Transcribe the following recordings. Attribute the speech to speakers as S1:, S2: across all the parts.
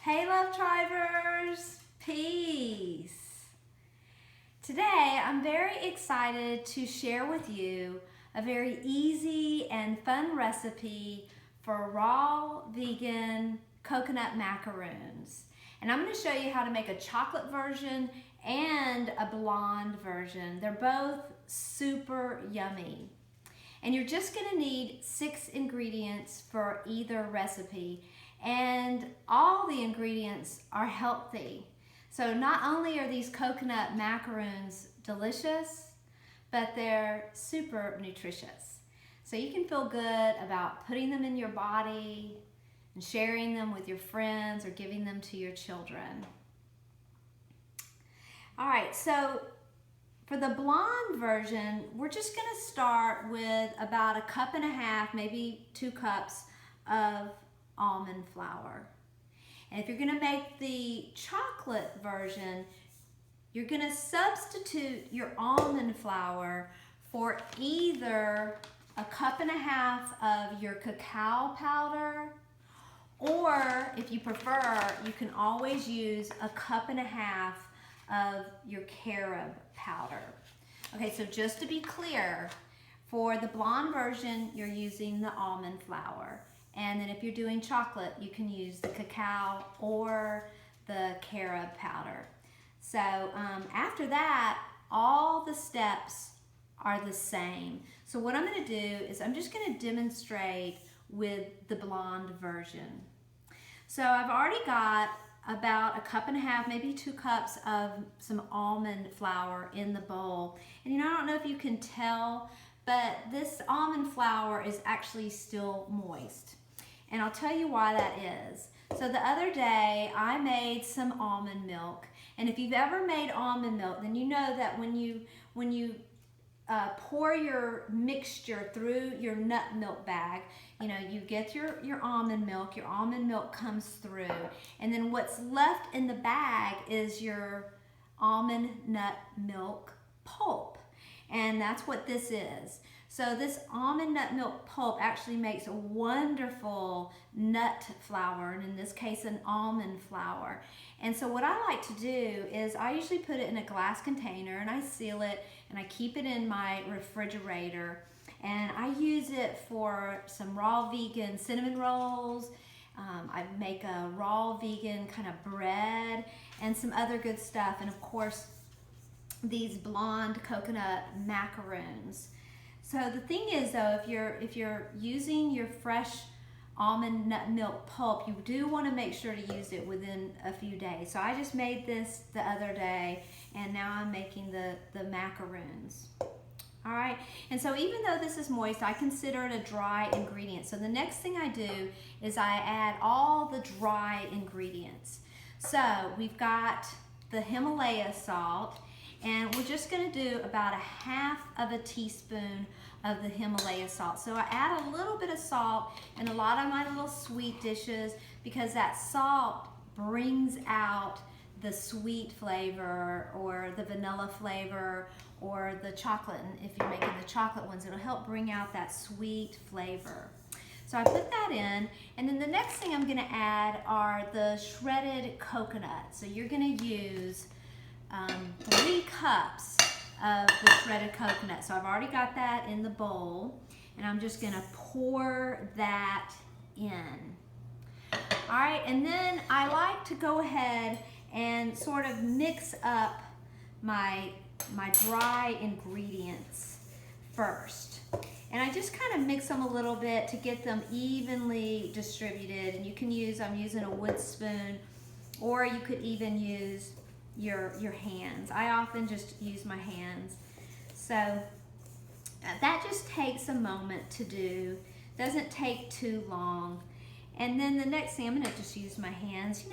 S1: Hey Love Tribers, peace. Today I'm very excited to share with you a very easy and fun recipe for raw vegan coconut macaroons. And I'm going to show you how to make a chocolate version and a blonde version. They're both super yummy. And you're just going to need 6 ingredients for either recipe. And all the ingredients are healthy. So not only are these coconut macaroons delicious, but they're super nutritious. So you can feel good about putting them in your body and sharing them with your friends or giving them to your children. All right, so for the blonde version, we're just gonna start with about 1.5 cups, maybe 2 cups of almond flour. And if you're gonna make the chocolate version, you're gonna substitute your almond flour for either 1.5 cups of your cacao powder, or if you prefer, you can always use 1.5 cups of your carob powder. Okay, so just to be clear, for the blonde version, you're using the almond flour. And then if you're doing chocolate, you can use the cacao or the carob powder. So after that, all the steps are the same. So what I'm gonna do is I'm just gonna demonstrate with the blonde version. So I've already got about 1.5 cups, maybe 2 cups of some almond flour in the bowl. And I don't know if you can tell, but this almond flour is actually still moist. And I'll tell you why that is. So the other day I made some almond milk. And if you've ever made almond milk, then you know that when you pour your mixture through your nut milk bag, you get your almond milk comes through, and then what's left in the bag is your almond nut milk pulp, and that's what this is. So this almond nut milk pulp actually makes a wonderful nut flour, and in this case an almond flour. And so what I like to do is I usually put it in a glass container and I seal it and I keep it in my refrigerator, and I use it for some raw vegan cinnamon rolls. I make a raw vegan kind of bread and some other good stuff, and of course these blonde coconut macaroons. So the thing is though, if you're using your fresh almond nut milk pulp, you do want to make sure to use it within a few days. So I just made this the other day, and now I'm making the macaroons. All right, and so even though this is moist, I consider it a dry ingredient. So the next thing I do is I add all the dry ingredients. So we've got the Himalaya salt, and we're just gonna do about 1/2 teaspoon of the Himalaya salt. So I add a little bit of salt in a lot of my little sweet dishes because that salt brings out the sweet flavor or the vanilla flavor or the chocolate. And if you're making the chocolate ones, it'll help bring out that sweet flavor. So I put that in, and then the next thing I'm gonna add are the shredded coconut. So you're gonna use 3 cups of the shredded coconut. So I've already got that in the bowl, and I'm just gonna pour that in. All right, and then I like to go ahead and sort of mix up my dry ingredients first. And I just kind of mix them a little bit to get them evenly distributed. And you can use, I'm using a wood spoon, or you could even use your hands. I often just use my hands. So that just takes a moment to do. Doesn't take too long. And then the next thing, I'm gonna just use my hands.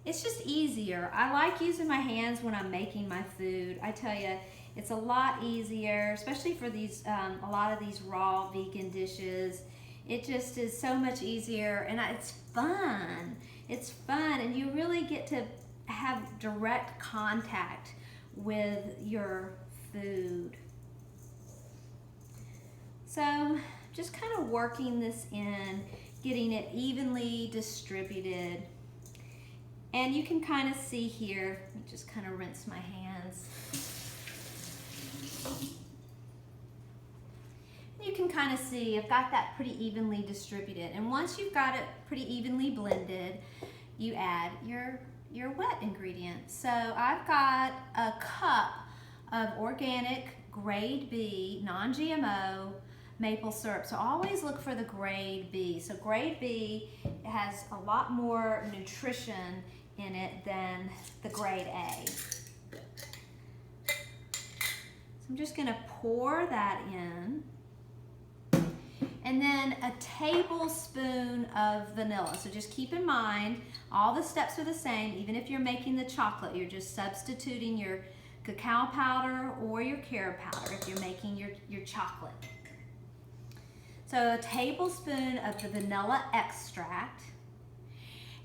S1: It's just easier. I like using my hands when I'm making my food. I tell you, it's a lot easier, especially for these a lot of these raw vegan dishes. It just is so much easier, and it's fun. It's fun, and you really get to have direct contact with your food. So just kind of working this in, getting it evenly distributed. And you can kind of see here, let me just kind of rinse my hands. You can kind of see I've got that pretty evenly distributed. And once you've got it pretty evenly blended, you add your wet ingredients. So I've got a cup of organic grade B, non-GMO maple syrup. So always look for the grade B. So grade B has a lot more nutrition in it than the grade A. So I'm just gonna pour that in. And then a tablespoon of vanilla. So just keep in mind, all the steps are the same. Even if you're making the chocolate, you're just substituting your cacao powder or your carob powder if you're making your chocolate. So a tablespoon of the vanilla extract.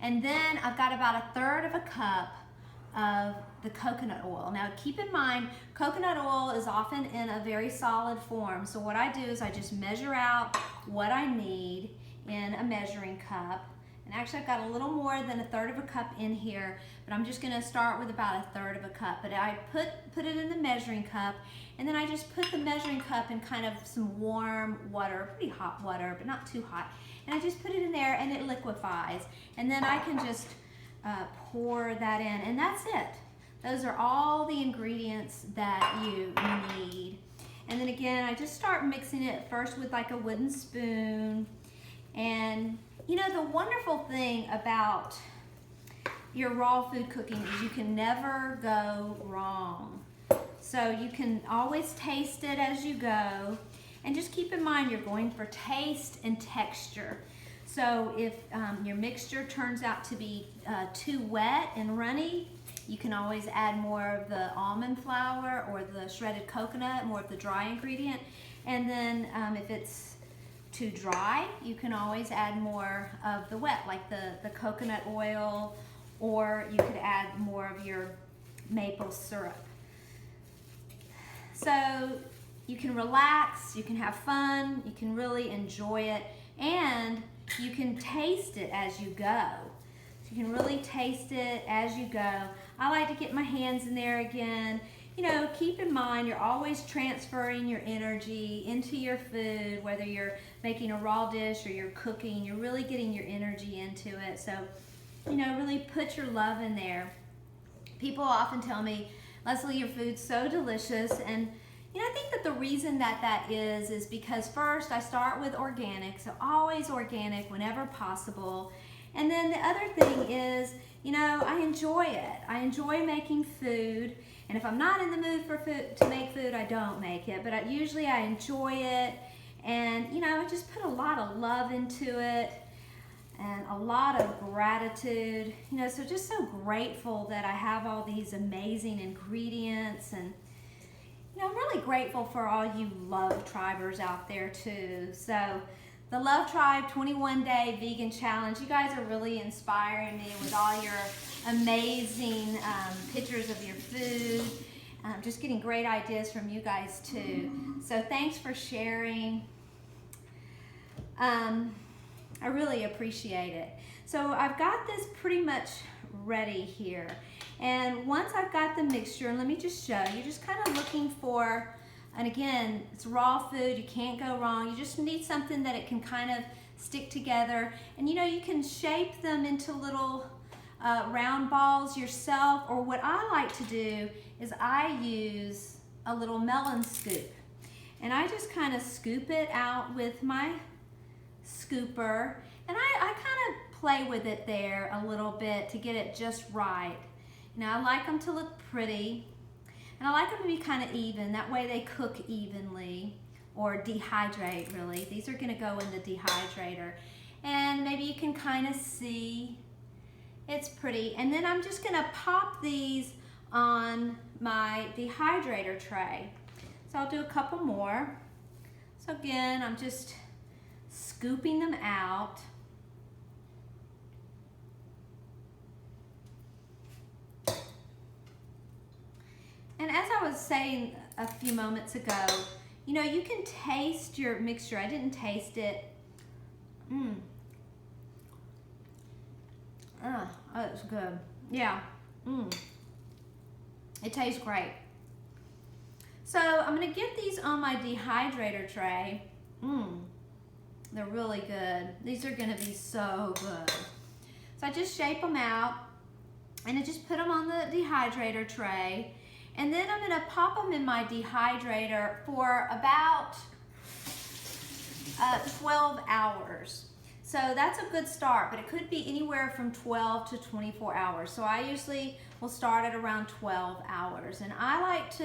S1: And then I've got about 1/3 of a cup of the coconut oil. Now keep in mind, coconut oil is often in a very solid form. So what I do is I just measure out what I need in a measuring cup. And actually I've got a little more than 1/3 of a cup in here, but I'm just gonna start with about 1/3 of a cup. But I put it in the measuring cup, and then I just put the measuring cup in kind of some warm water, pretty hot water, but not too hot. And I just put it in there and it liquefies. And then I can just pour that in, and that's it. Those are all the ingredients that you need. And then again, I just start mixing it first with like a wooden spoon. And you know, the wonderful thing about your raw food cooking is you can never go wrong. So you can always taste it as you go. And just keep in mind, you're going for taste and texture. So if your mixture turns out to be too wet and runny, you can always add more of the almond flour or the shredded coconut, more of the dry ingredient. And then if it's too dry, you can always add more of the wet, like the coconut oil, or you could add more of your maple syrup. So you can relax, you can have fun, you can really enjoy it, and you can taste it as you go. So you can really taste it as you go. I like to get my hands in there again. You know, keep in mind, you're always transferring your energy into your food, whether you're making a raw dish or you're cooking, you're really getting your energy into it. So, you know, really put your love in there. People often tell me, Leslie, your food's so delicious. And you know, I think that the reason that is because first I start with organic, so always organic whenever possible. And then the other thing is, you know, I enjoy it. I enjoy making food. And if I'm not in the mood for food to make food, I don't make it. But usually I enjoy it. And, you know, I just put a lot of love into it and a lot of gratitude. You know, so just so grateful that I have all these amazing ingredients. And you know, I'm really grateful for all you Love Tribers out there too. So the Love Tribe 21-day vegan challenge, you guys are really inspiring me with all your amazing pictures of your food. Just getting great ideas from you guys too. So thanks for sharing. I really appreciate it. So I've got this pretty much ready here. And once I've got the mixture, and let me just show you, just kind of looking for, and again, it's raw food, you can't go wrong. You just need something that it can kind of stick together. And you know, you can shape them into little round balls yourself, or what I like to do is I use a little melon scoop. And I just kind of scoop it out with my scooper, and I kind of play with it there a little bit to get it just right. Now I like them to look pretty, and I like them to be kind of even. That way they cook evenly, or dehydrate really. These are gonna go in the dehydrator. And maybe you can kind of see it's pretty. And then I'm just gonna pop these on my dehydrator tray. So I'll do a couple more. So again, I'm just scooping them out. And as I was saying a few moments ago, you know, you can taste your mixture. I didn't taste it. Oh, it's good. Yeah. It tastes great. So I'm gonna get these on my dehydrator tray. They're really good. These are gonna be so good. So I just shape them out and I just put them on the dehydrator tray. And then I'm gonna pop them in my dehydrator for about 12 hours. So that's a good start, but it could be anywhere from 12 to 24 hours. So I usually will start at around 12 hours. And I like to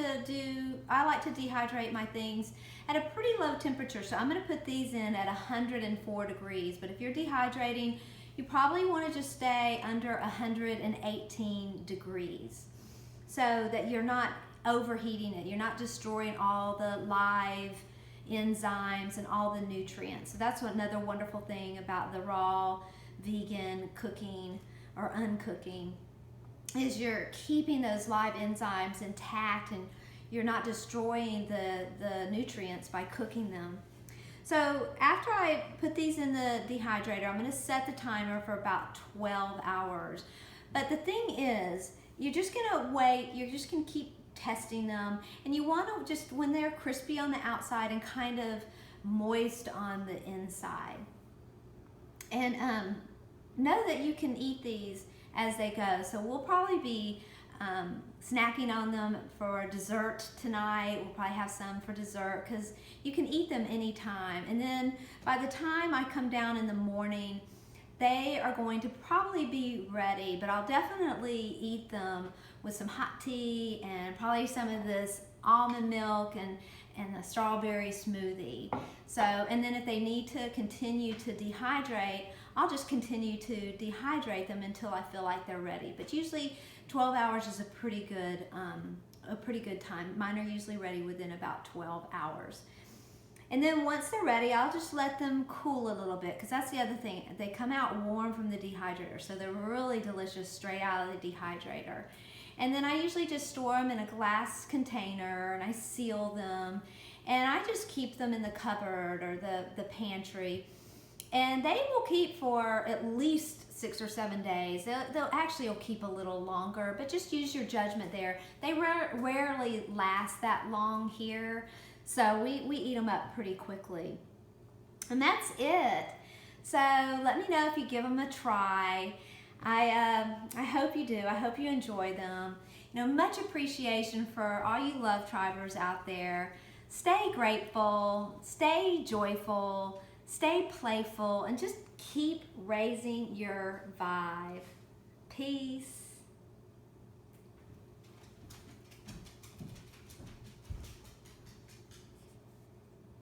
S1: dehydrate my things at a pretty low temperature. So I'm gonna put these in at 104 degrees. But if you're dehydrating, you probably wanna just stay under 118 degrees so that you're not overheating it. You're not destroying all the live enzymes and all the nutrients. So that's another wonderful thing about the raw vegan cooking or uncooking is you're keeping those live enzymes intact and you're not destroying the nutrients by cooking them. So after I put these in the dehydrator, I'm going to set the timer for about 12 hours. But the thing is, you're just going to wait, you're just going to keep testing them, and you want to just, when they're crispy on the outside and kind of moist on the inside. And know that you can eat these as they go. So we'll probably be snacking on them for dessert tonight. We'll probably have some for dessert because you can eat them anytime. And then by the time I come down in the morning, they are going to probably be ready, but I'll definitely eat them with some hot tea and probably some of this almond milk and the strawberry smoothie. So, and then if they need to continue to dehydrate, I'll just continue to dehydrate them until I feel like they're ready. But usually 12 hours is a pretty good time. Mine are usually ready within about 12 hours. And then once they're ready, I'll just let them cool a little bit, because that's the other thing. They come out warm from the dehydrator, so they're really delicious straight out of the dehydrator. And then I usually just store them in a glass container and I seal them. And I just keep them in the cupboard or the pantry. And they will keep for at least 6 or 7 days. They'll actually will keep a little longer, but just use your judgment there. They rarely last that long here. So we eat them up pretty quickly. And that's it. So let me know if you give them a try. I hope you do. I hope you enjoy them. You know, much appreciation for all you Love Tribers out there. Stay grateful, stay joyful, stay playful, and just keep raising your vibe. Peace.